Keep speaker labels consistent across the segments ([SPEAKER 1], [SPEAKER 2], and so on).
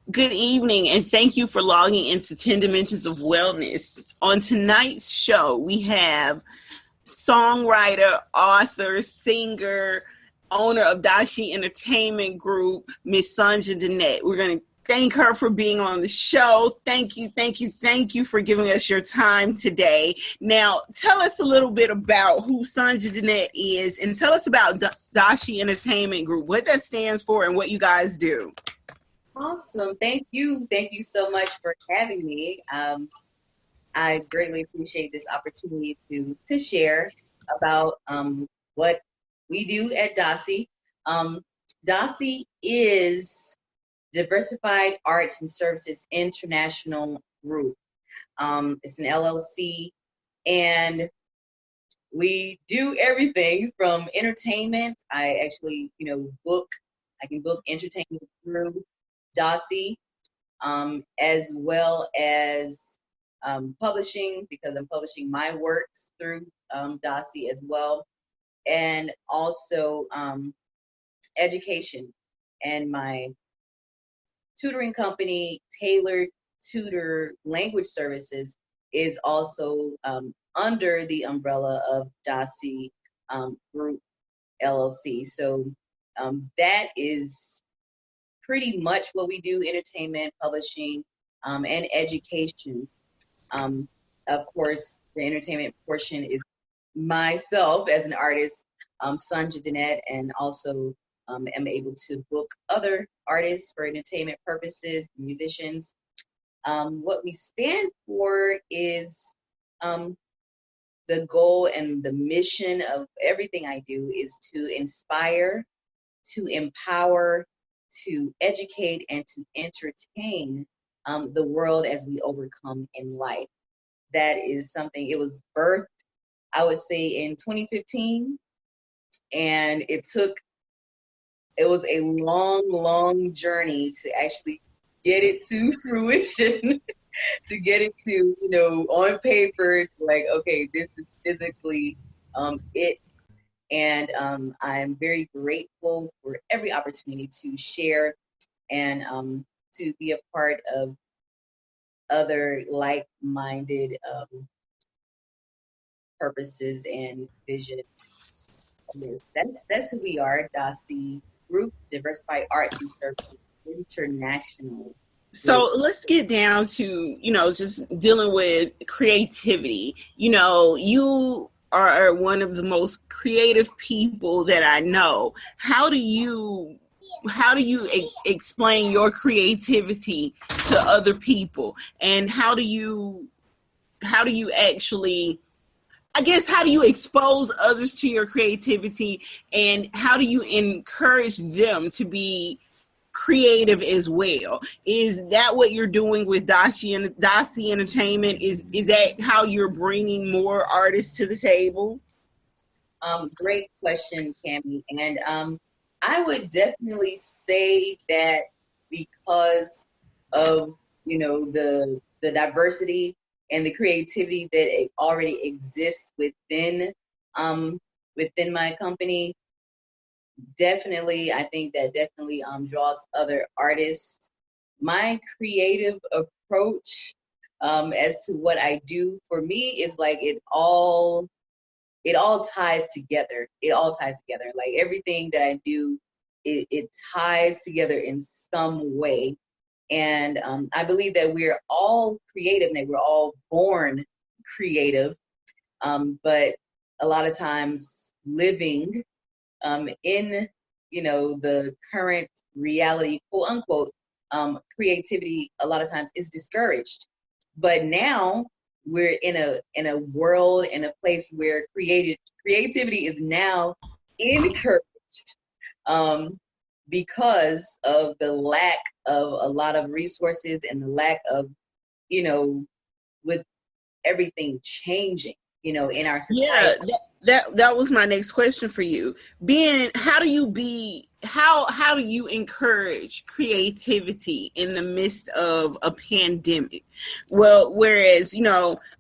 [SPEAKER 1] Good evening, and thank you for logging into 10 Dimensions of Wellness. On tonight's show, we have songwriter, author, singer, owner of DASI Entertainment Group, Miss Sunja Dannette. We're going to thank her for being on the show. Thank you for giving us your time today. Now, tell us a little bit about who Sunja Dannette is, and tell us about DASI Entertainment Group, what that stands for, and what you guys do.
[SPEAKER 2] Awesome. Thank you. Thank you so much for having me. I greatly appreciate this opportunity to share about what we do at DASI. DASI is Diversified Arts and Services International Group. It's an LLC, and we do everything from entertainment. I actually, I can book entertainment through DASI, as well as publishing, because I'm publishing my works through DASI as well, and also education. And my tutoring company, Tailored Tutor Language Services, is also under the umbrella of DASI Group LLC. So that is pretty much what we do: entertainment, publishing, and education. Of course, the entertainment portion is myself as an artist, Sunja Dannette, and also am able to book other artists for entertainment purposes, musicians. What we stand for is the goal and the mission of everything I do is to inspire, to empower, to educate, and to entertain the world as we overcome in life. That is something, it was birthed, I would say, in 2015, and it was a long journey to actually get it to fruition, to get it to, on paper, to like, okay, this is physically it. And I'm very grateful for every opportunity to share and to be a part of other like-minded purposes and vision. That's who we are, DASI Group, Diversified Arts and Services International.
[SPEAKER 1] So let's get down to, just dealing with creativity. You are one of the most creative people that I know. How do you explain your creativity to other people, and how do you actually, I guess, how do you expose others to your creativity, and how do you encourage them to be creative as well? Is that what you're doing with DASI Entertainment? Is that how you're bringing more artists to the table?
[SPEAKER 2] Great question, Cammie. And I would definitely say that because of the diversity and the creativity that already exists within my company, I think that definitely draws other artists. My creative approach as to what I do, for me, is like it all ties together. It all ties together. Like everything that I do, it ties together in some way. And I believe that we're all creative and that we're all born creative. But a lot of times living in the current reality, quote unquote, creativity a lot of times is discouraged. But now we're in a world, in a place where creativity is now encouraged, because of the lack of a lot of resources and the lack of, with everything changing, in our society.
[SPEAKER 1] Yeah, that was my next question for you. How do you encourage creativity in the midst of a pandemic? Well, whereas,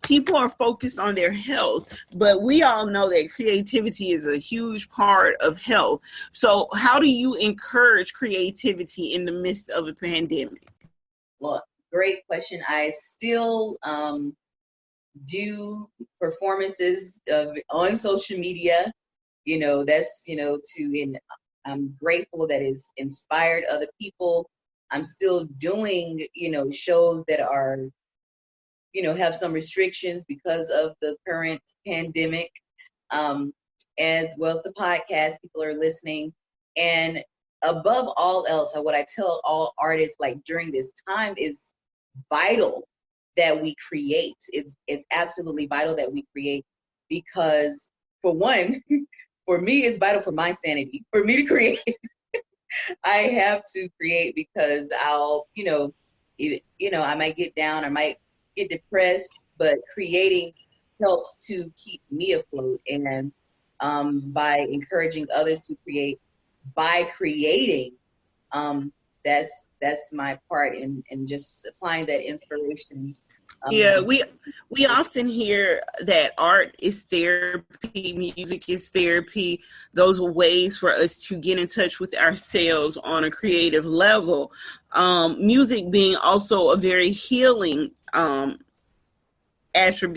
[SPEAKER 1] people are focused on their health, but we all know that creativity is a huge part of health. So how do you encourage creativity in the midst of a pandemic?
[SPEAKER 2] Well, great question. I still do performances on social media. That's, I'm grateful that it's inspired other people. I'm still doing, shows that are, have some restrictions because of the current pandemic, as well as the podcast. People are listening. And above all else, what I tell all artists, like during this time, is vital that we create. It's absolutely vital that we create, because for one, for me, it's vital for my sanity, for me to create. I have to create, because I'll, I might get down, I might get depressed, but creating helps to keep me afloat. And by encouraging others to create, by creating, that's my part in just applying that inspiration.
[SPEAKER 1] Yeah, we often hear that art is therapy, music is therapy. Those are ways for us to get in touch with ourselves on a creative level. Music being also a very healing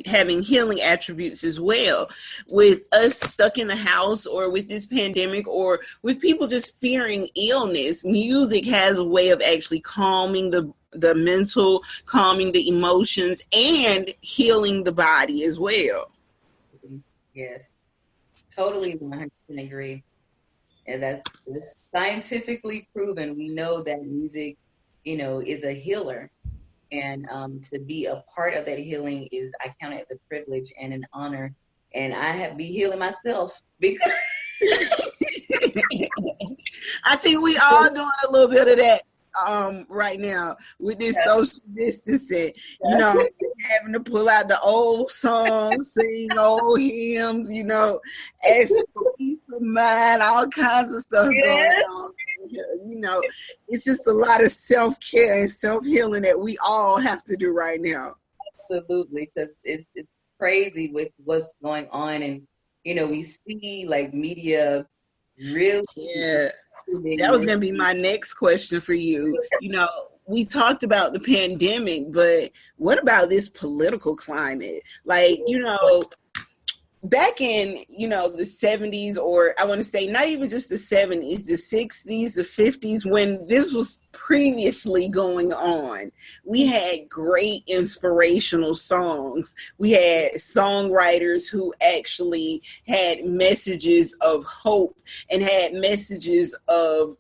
[SPEAKER 1] having healing attributes as well. With us stuck in the house, or with this pandemic, or with people just fearing illness, music has a way of actually calming the mental, calming the emotions, and healing the body as well.
[SPEAKER 2] Yes, totally 100% agree. And that's scientifically proven. We know that music, is a healer. And to be a part of that healing I count it as a privilege and an honor. And I have be healing myself because
[SPEAKER 1] I think we all doing a little bit of that right now with this social distancing. Having to pull out the old songs, sing old hymns, ask for peace of mind, all kinds of stuff going on. It's just a lot of self-care and self-healing that we all have to do right now.
[SPEAKER 2] Absolutely, because it's crazy with what's going on. And we see like media really.
[SPEAKER 1] Yeah, that was gonna be my next question for you. We talked about the pandemic, but what about this political climate? Like, back in, the 70s, or I want to say not even just the 70s, the 60s, the 50s, when this was previously going on, we had great inspirational songs. We had songwriters who actually had messages of hope and had messages of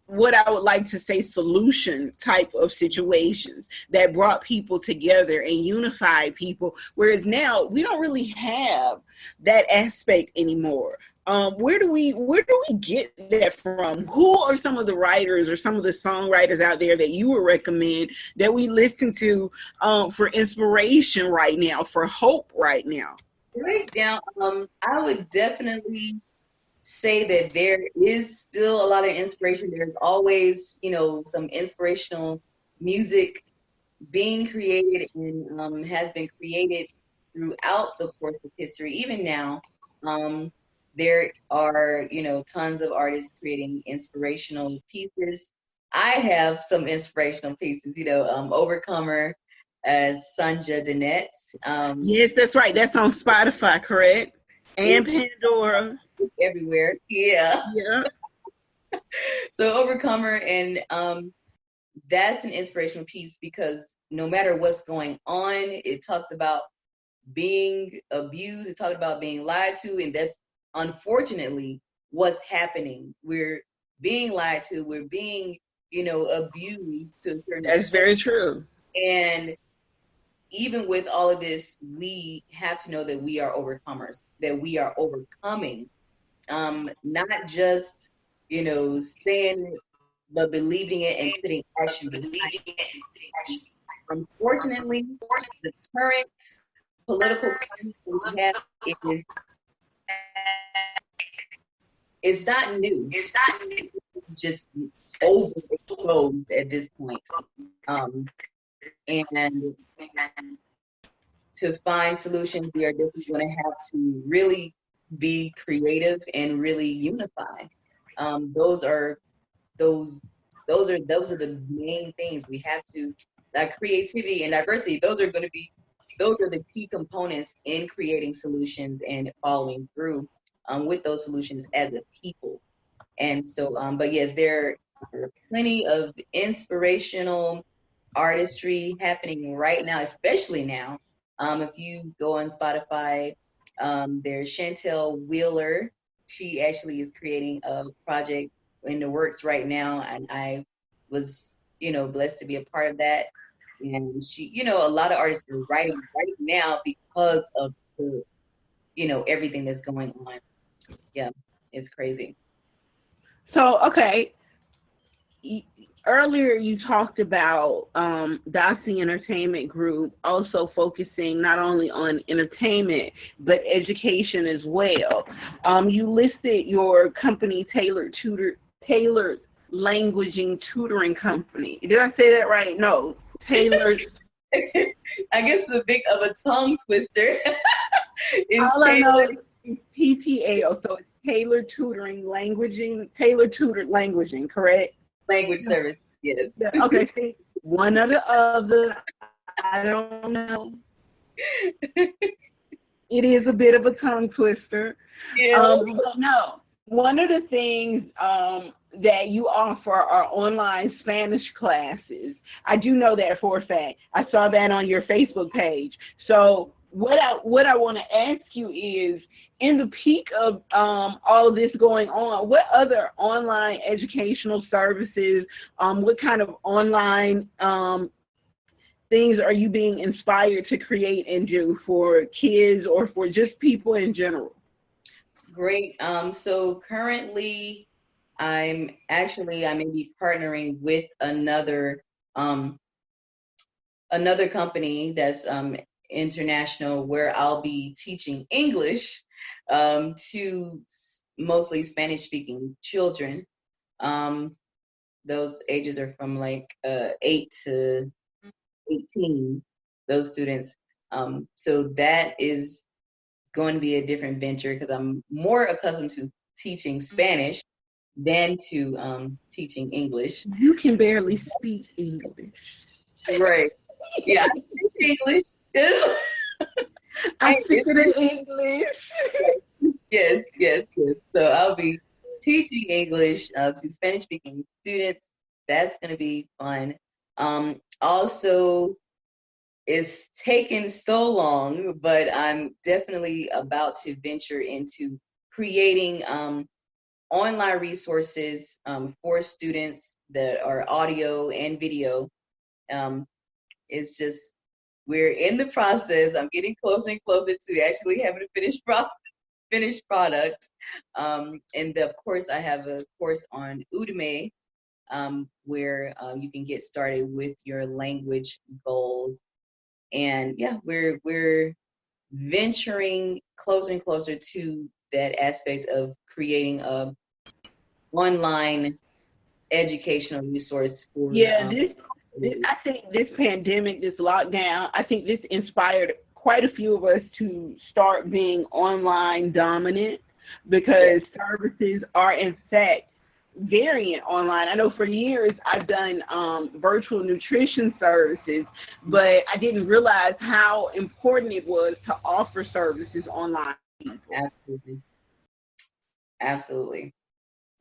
[SPEAKER 1] what I would like to say solution type of situations that brought people together and unified people. Whereas now we don't really have that aspect anymore. Where do we get that from? Who are some of the writers or some of the songwriters out there that you would recommend that we listen to for inspiration right now, for hope right now?
[SPEAKER 2] Right now, I would definitely say that there is still a lot of inspiration. There's always, some inspirational music being created and has been created throughout the course of history. Even now, there are, tons of artists creating inspirational pieces. I have some inspirational pieces, Overcomer, Sunja, Dannette.
[SPEAKER 1] Yes, that's right. That's on Spotify, correct? And Pandora.
[SPEAKER 2] Everywhere. Yeah. So Overcomer, and that's an inspirational piece, because no matter what's going on, it talks about being abused, it talks about being lied to, and that's unfortunately what's happening. We're being lied to, we're being, abused to a certain extent.
[SPEAKER 1] That's very true.
[SPEAKER 2] And even with all of this, we have to know that we are overcomers, that we are overcoming. Not just, saying it, but believing it and putting action behind it. Unfortunately, the current political crisis we have it's not new. It's just overexposed at this point. And to find solutions, we are definitely going to have to really be creative and really unify. Those those are the main things we have to, like creativity and diversity. Those are the key components in creating solutions and following through with those solutions as a people. And so, but yes, there are plenty of inspirational artistry happening right now, especially now. If you go on Spotify, there's Chantel Wheeler. She actually is creating a project in the works right now, and I was, blessed to be a part of that. And she, a lot of artists are writing right now because of the, everything that's going on. Yeah, it's crazy.
[SPEAKER 1] So, okay, earlier you talked about DASI Entertainment Group also focusing not only on entertainment but education as well. You listed your company, Tailored Languaging Tutoring Company. Did I say that right? No, Tailored.
[SPEAKER 2] I guess it's a bit of a tongue twister.
[SPEAKER 1] All I know is TTL, so it's Tailored Tutored Languaging, correct?
[SPEAKER 2] Language service, yes.
[SPEAKER 1] Yeah, okay, see, one or the other, I don't know. It is a bit of a tongue twister.
[SPEAKER 2] Yeah.
[SPEAKER 1] But no, one of the things that you offer are online Spanish classes. I do know that for a fact. I saw that on your Facebook page. So what I want to ask you is, in the peak of all of this going on, what other online educational services, what kind of online things are you being inspired to create and do for kids or for just people in general?
[SPEAKER 2] Great. So currently, I may be partnering with another company that's international, where I'll be teaching English to mostly Spanish-speaking children. Those ages are from like 8 to 18, those students. So that is going to be a different venture because I'm more accustomed to teaching Spanish than to teaching English.
[SPEAKER 1] You can barely speak English.
[SPEAKER 2] Right. Yeah, I speak English.
[SPEAKER 1] I speak it in English.
[SPEAKER 2] Yes. So I'll be teaching English to Spanish-speaking students. That's going to be fun. Also, it's taken so long, but I'm definitely about to venture into creating online resources for students that are audio and video. It's just, we're in the process. I'm getting closer and closer to actually having a finished product. And of course, I have a course on Udemy where you can get started with your language goals. And yeah, we're venturing closer and closer to that aspect of creating a online educational resource for
[SPEAKER 1] I think this pandemic, this lockdown, I think this inspired quite a few of us to start being online dominant, because services are in fact varying online. I know for years I've done virtual nutrition services, but I didn't realize how important it was to offer services online.
[SPEAKER 2] Absolutely.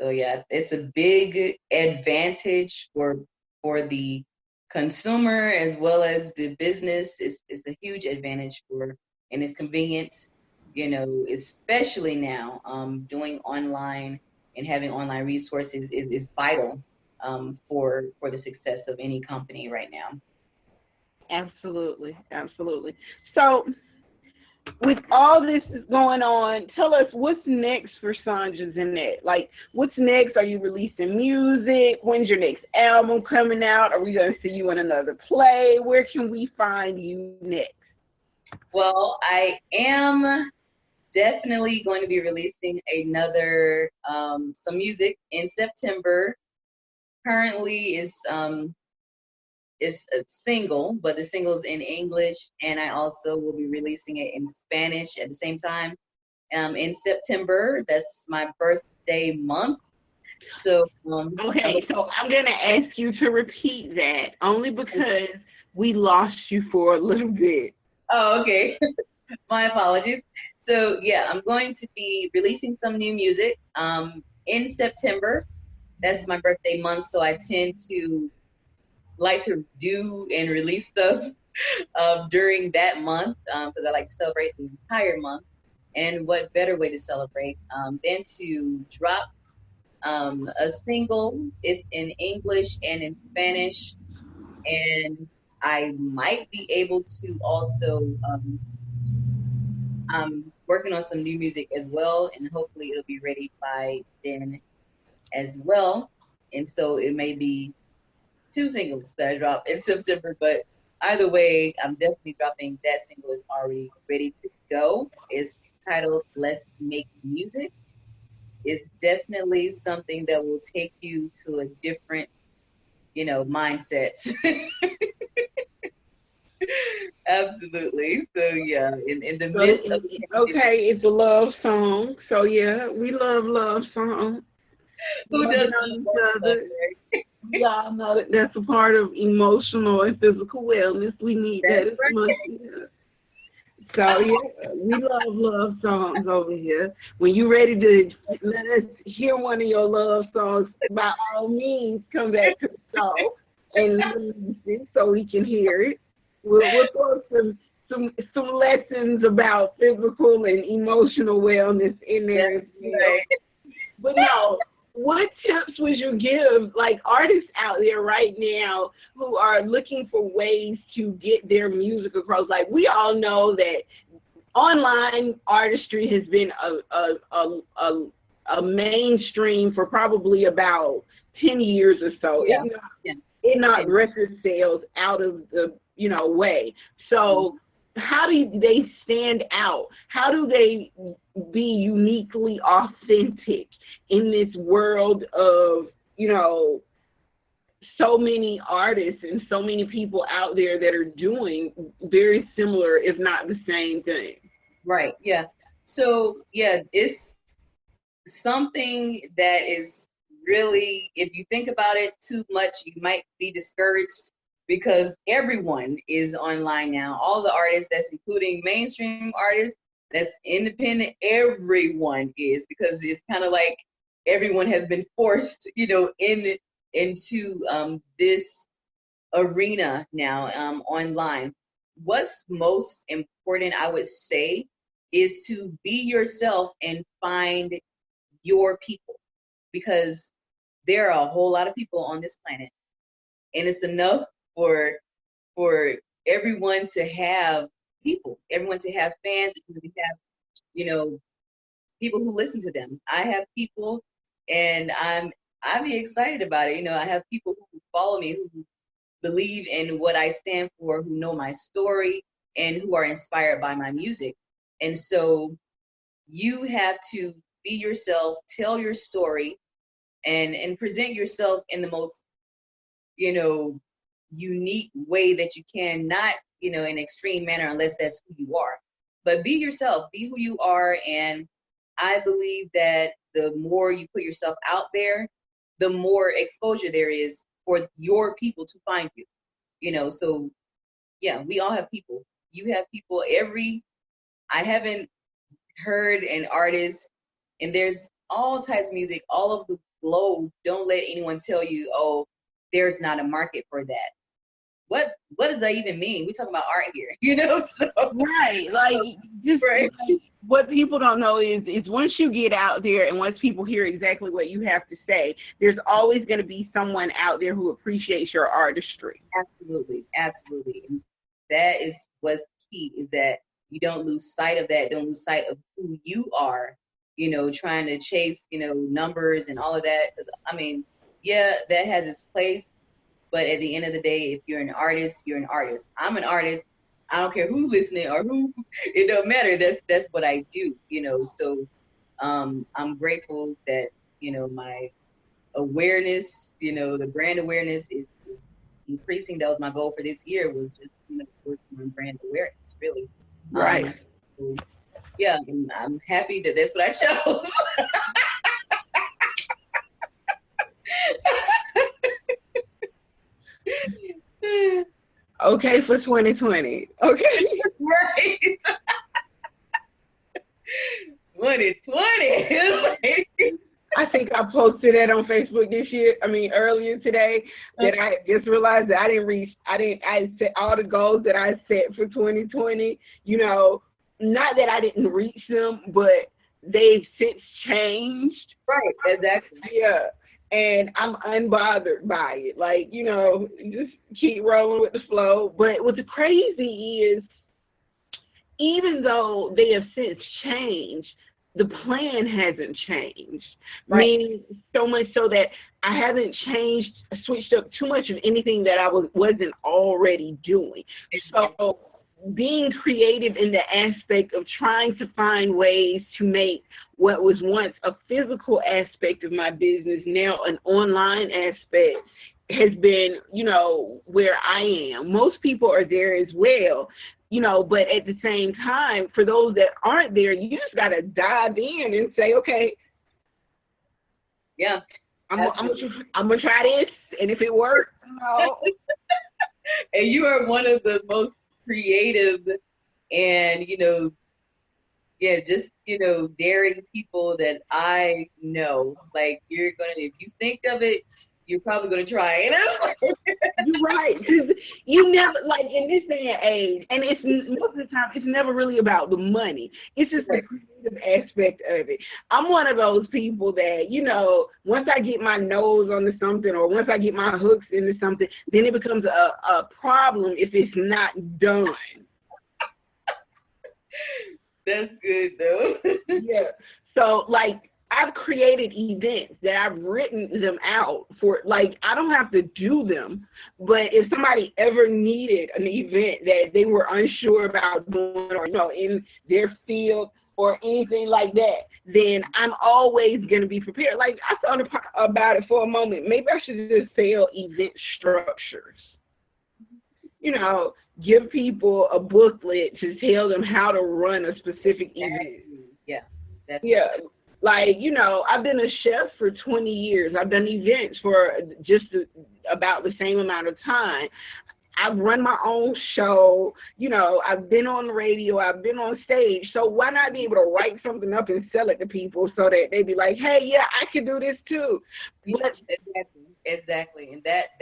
[SPEAKER 2] So yeah, it's a big advantage for the consumer as well as the business. It's a huge advantage and it's convenient, especially now. Doing online and having online resources is vital for the success of any company right now.
[SPEAKER 1] Absolutely. So with all this going on, tell us what's next for Sunja Dannette. Like, what's next? Are you releasing music? When's your next album coming out? Are we going to see you in another play? Where can we find you next?
[SPEAKER 2] Well, I am definitely going to be releasing another some music in September. Currently is a single, but the single's in English, and I also will be releasing it in Spanish at the same time in September. That's my birthday month. So,
[SPEAKER 1] Okay, so I'm going to ask you to repeat that only because we lost you for a little bit.
[SPEAKER 2] oh, okay. My apologies. So yeah, I'm going to be releasing some new music in September. That's my birthday month, so I tend to like to do and release stuff during that month because I like to celebrate the entire month. And what better way to celebrate than to drop a single? It's in English and in Spanish, and I might be able to also I'm working on some new music as well, and hopefully it'll be ready by then as well. And so it may be two singles that I drop in September, but either way, I'm definitely dropping that single is already ready to go. It's titled Let's Make Music. It's definitely something that will take you to a different, mindset. Absolutely. So yeah, in the midst of
[SPEAKER 1] okay, it's a love song. So yeah, we love songs.
[SPEAKER 2] who
[SPEAKER 1] Loving
[SPEAKER 2] doesn't
[SPEAKER 1] on each
[SPEAKER 2] love love,
[SPEAKER 1] other.
[SPEAKER 2] right?
[SPEAKER 1] We all know that that's a part of emotional and physical wellness. We need
[SPEAKER 2] That's
[SPEAKER 1] that as
[SPEAKER 2] right.
[SPEAKER 1] much. Yeah. So yeah, we love songs over here. When you're ready to let us hear one of your love songs, by all means, come back to the show and release it so we can hear it. We'll throw some lessons about physical and emotional wellness in there
[SPEAKER 2] That's
[SPEAKER 1] as well.
[SPEAKER 2] right.
[SPEAKER 1] But no, what tips would you give like artists out there right now who are looking for ways to get their music across? Like we all know that online artistry has been a mainstream for probably about 10 years or so.
[SPEAKER 2] Yeah. Yeah.
[SPEAKER 1] It knocked record sales out of the way. So how do they stand out? How do they be uniquely authentic in this world of so many artists and so many people out there that are doing very similar, if not the same thing?
[SPEAKER 2] Right. Yeah. So yeah, it's something that is really, if you think about it too much, you might be discouraged because everyone is online now. All the artists, that's including mainstream artists, that's independent, everyone is, because it's kind of like everyone has been forced, into this arena now online. What's most important, I would say, is to be yourself and find your people, because there are a whole lot of people on this planet, and it's enough for everyone to have people, everyone to have fans, to have people who listen to them. I have people, and I'd be excited about it. I have people who follow me, who believe in what I stand for, who know my story, and who are inspired by my music. And so you have to be yourself, tell your story, and present yourself in the most, unique way that you can, not, in an extreme manner, unless that's who you are. But be yourself, be who you are. And I believe that the more you put yourself out there, the more exposure there is for your people to find you. So yeah, we all have people. You have people. I haven't heard an artist, and there's all types of music all over the globe. Don't let anyone tell you, oh, there's not a market for that. What does that even mean? We talking about art here, So,
[SPEAKER 1] Right. Like just
[SPEAKER 2] right.
[SPEAKER 1] like, what people don't know is once you get out there and once people hear exactly what you have to say, there's always going to be someone out there who appreciates your artistry.
[SPEAKER 2] Absolutely, absolutely. And that is what's key, is that you don't lose sight of that. Don't lose sight of who you are. Trying to chase, numbers and all of that. I mean, yeah, that has its place. But at the end of the day, if you're an artist, you're an artist. I'm an artist. I don't care who's listening or who. It don't matter. That's what I do. So I'm grateful that my awareness, the brand awareness is increasing. That was my goal for this year, was just working on brand awareness, really.
[SPEAKER 1] Right.
[SPEAKER 2] So, yeah, I'm happy that that's what I chose.
[SPEAKER 1] Okay, for 2020. Okay.
[SPEAKER 2] Right. 2020.
[SPEAKER 1] I think I posted that on Facebook earlier today, that I just realized that I set all the goals that I set for 2020, not that I didn't reach them, but they've since changed.
[SPEAKER 2] Right, exactly.
[SPEAKER 1] Yeah. And I'm unbothered by it. Like, just keep rolling with the flow. But what's crazy is, even though they have since changed, the plan hasn't changed.
[SPEAKER 2] Right.
[SPEAKER 1] Meaning, so much so that I haven't switched up too much of anything that I wasn't already doing. So being creative in the aspect of trying to find ways to make what was once a physical aspect of my business now an online aspect has been, where I am. Most people are there as well. But at the same time, for those that aren't there, you just got to dive in and say, okay,
[SPEAKER 2] yeah,
[SPEAKER 1] I'm gonna try this, and if it works,
[SPEAKER 2] And you are one of the most creative and, daring people that I know. Like, if you think of it, you're probably going to try it.
[SPEAKER 1] You're right. Because you never, like, in this day and age, and it's most of the time, it's never really about the money. It's just the creative aspect of it. I'm one of those people that, once I get my nose onto something, or once I get my hooks into something, then it becomes a problem if it's not done.
[SPEAKER 2] That's good, though.
[SPEAKER 1] Yeah. So, like, I've created events that I've written them out for, like, I don't have to do them, but if somebody ever needed an event that they were unsure about doing, or, in their field or anything like that, then I'm always going to be prepared. Like, I thought about it for a moment. Maybe I should just sell event structures. Give people a booklet to tell them how to run a specific event.
[SPEAKER 2] Yeah.
[SPEAKER 1] Yeah. Like, I've been a chef for 20 years. I've done events for just about the same amount of time. I've run my own show. I've been on the radio. I've been on stage. So why not be able to write something up and sell it to people so that they be like, hey, yeah, I can do this too. But
[SPEAKER 2] exactly. And that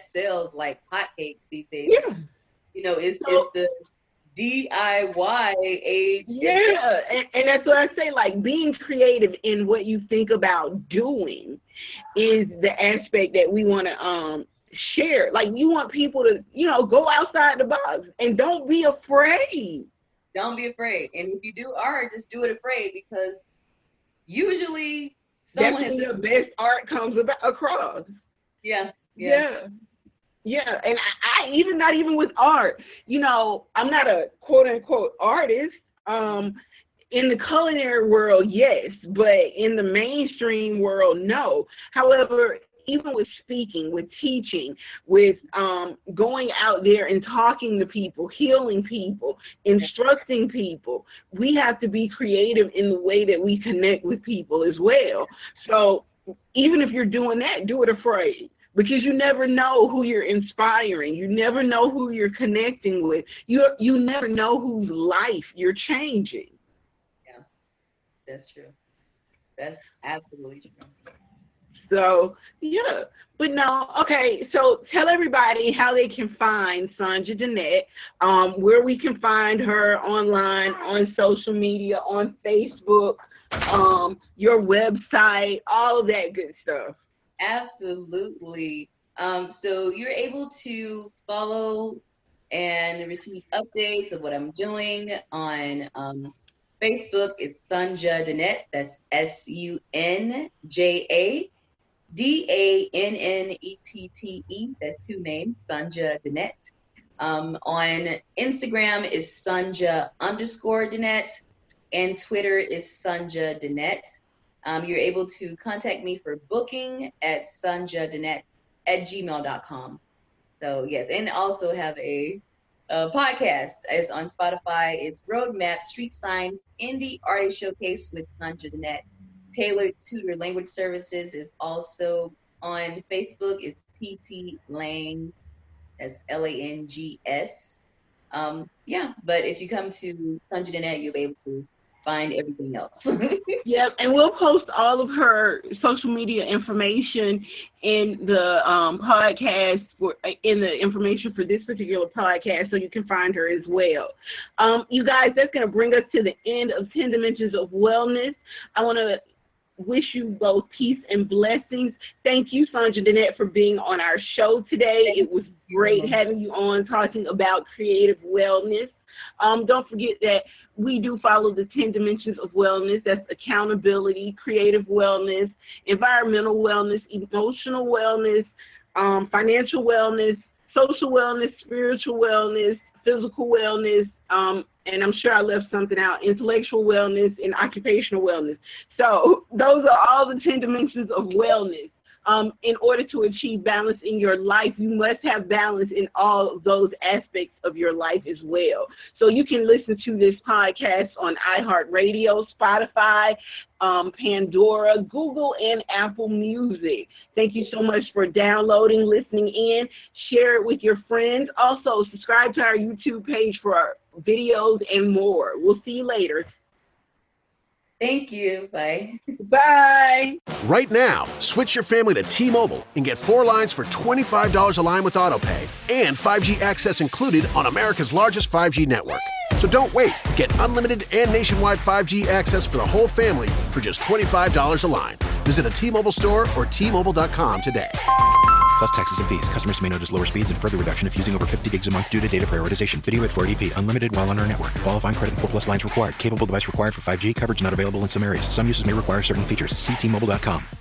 [SPEAKER 2] sells like hotcakes these days.
[SPEAKER 1] Yeah.
[SPEAKER 2] It's the DIY age.
[SPEAKER 1] Yeah, and that's what I say, like, being creative in what you think about doing is the aspect that we want to share. Like, you want people to, go outside the box, and don't be afraid.
[SPEAKER 2] Don't be afraid. And if you do art, just do it afraid, because usually someone
[SPEAKER 1] that's when your best art comes across.
[SPEAKER 2] Yeah.
[SPEAKER 1] Yeah, and I even, not even with art, I'm not a quote unquote artist. In the culinary world, yes, but in the mainstream world, no. However, even with speaking, with teaching, with going out there and talking to people, healing people, instructing people, we have to be creative in the way that we connect with people as well. So even if you're doing that, do it afraid. Because you never know who you're inspiring. You never know who you're connecting with. You never know whose life you're changing.
[SPEAKER 2] Yeah, that's true. That's absolutely true.
[SPEAKER 1] So, yeah. But no, okay, so tell everybody how they can find Sunja Dannette, where we can find her online, on social media, on Facebook, your website, all of that good stuff.
[SPEAKER 2] Absolutely. So you're able to follow and receive updates of what I'm doing on Facebook. It's Sunja Dannette. That's SunjaDannette. That's two names, Sunja Dannette. On Instagram is Sunja_Dannette, and Twitter is Sunja Dannette. You're able to contact me for booking at sunjadannette@gmail.com. So yes, and also have a podcast. It's on Spotify. It's Roadmap Street Signs Indie Artist Showcase with Sunja Dannette. Tailored Tutor Language Services is also on Facebook. It's TT Langs, That's Langs. Yeah, but if you come to Sunja Dannette, you'll be able to find everything else.
[SPEAKER 1] Yep, and we'll post all of her social media information in the podcast, in the information for this particular podcast, so you can find her as well. You guys, that's going to bring us to the end of 10 Dimensions of Wellness. I want to wish you both peace and blessings. Thank you, Sunja Dannette, for being on our show today. It was great having you on talking about creative wellness. Don't forget that we do follow the 10 dimensions of wellness. That's accountability, creative wellness, environmental wellness, emotional wellness, financial wellness, social wellness, spiritual wellness, physical wellness, and I'm sure I left something out, intellectual wellness and occupational wellness. So those are all the 10 dimensions of wellness. In order to achieve balance in your life, you must have balance in all of those aspects of your life as well. So you can listen to this podcast on iHeartRadio, Spotify, Pandora, Google, and Apple Music. Thank you so much for downloading, listening in. Share it with your friends. Also, subscribe to our YouTube page for our videos and more. We'll see you later.
[SPEAKER 2] Thank you. Bye.
[SPEAKER 1] Bye.
[SPEAKER 3] Right now, switch your family to T-Mobile and get 4 lines for $25 a line with AutoPay and 5G access included on America's largest 5G network. So don't wait. Get unlimited and nationwide 5G access for the whole family for just $25 a line. Visit a T-Mobile store or T-Mobile.com today.
[SPEAKER 4] Plus taxes and fees. Customers may notice lower speeds and further reduction if using over 50 gigs a month due to data prioritization. Video at 480p. Unlimited while on our network. Qualifying credit and 4+ lines required. Capable device required for 5G. Coverage not available in some areas. Some uses may require certain features. See T-Mobile.com.